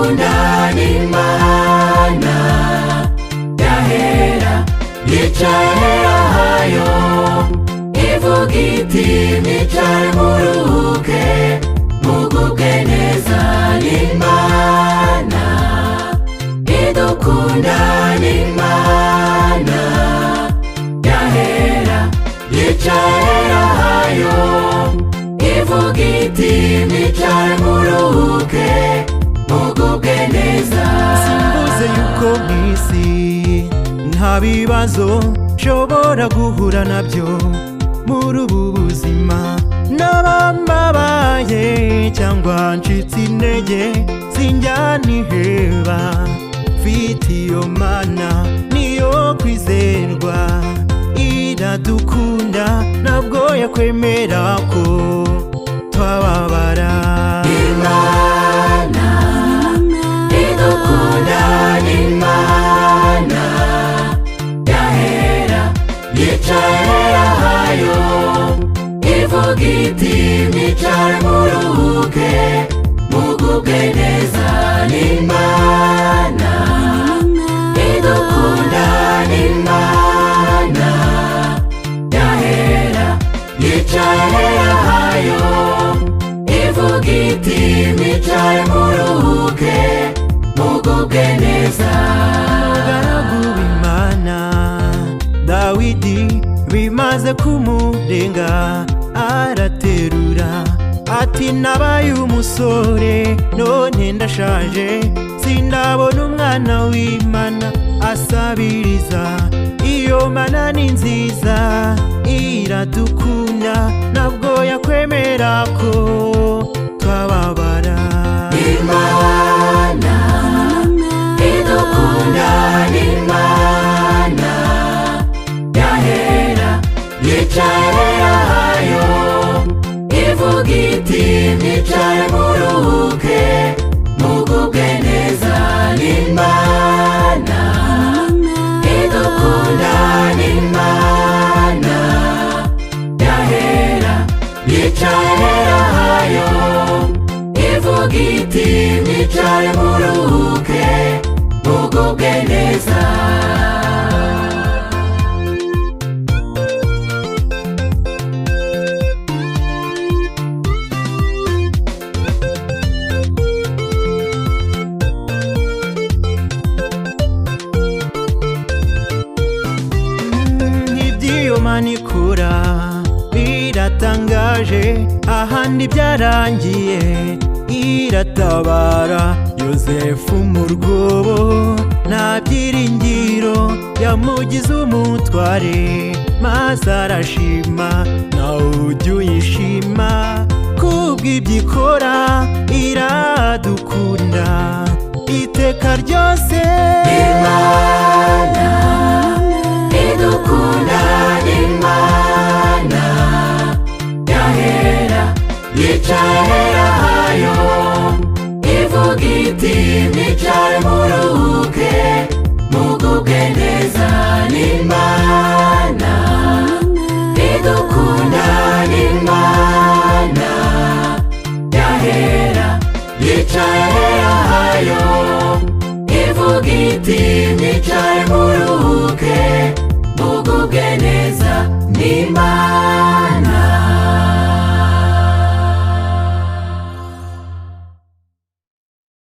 idukunda n'Imana yahera yicaye ahayo ivuga iti mwicare muruhuke mugubwe neza n'Imana idukunda n'Imana yahera yicaye ahayo ivuga iti mwicare muruhuke mugubwe neza. Simbuze yuko mw'isi nta bibazo nshobora guhura nabyo muri ubu buzima, n'abambabaye cyangwa ncitse intege sinjya niheba, mfite iyo Mana niyo kwizerwa, iradukunda ntabwo yakwemera ko twababara. Imana idukunda n'Imana yahera yicaye ahayo ivuga iti mwicare muruhuke mugubwe neza n'Imana idukunda n'Imana yahera yicaye ahayo ivuga iti mwicare muruhuke mugubwe neza. Umugaragu w'Imana Dawidi bimaze kumurenga araterura ati nabaye umusore none ndashaje sindabona umwana w'Imana asabiriza. Iyo Mana ni nziza iradukunda ntabwo yakwemera ko twababara. Imana idukunda n'Imana yahera yicaye ahayo ivuga iti mwicare muruhuke mugubwe neza n'Imana idukunda n'Imana yahera yicaye ahayo ivuga iti mwicare muruhuke mugubwe neza. Ibyo Mana ikora biratangaje, ahandi byarangiye iratabara. Yozefu mu rwobo nta byiringiro yamugize umutware, maze arashima nawe ujye uyishima kubw'ibyo ikora iradukunda iteka ryose. Imana idukunda n'Imana yahera yicaye ahayo ivuga iti mwicare muruhuke mugubwe neza n'Imana idukunda n'Imana yahera yicaye ahayo ivuga iti mwicare muruhuke mugubwe neza n'Imana.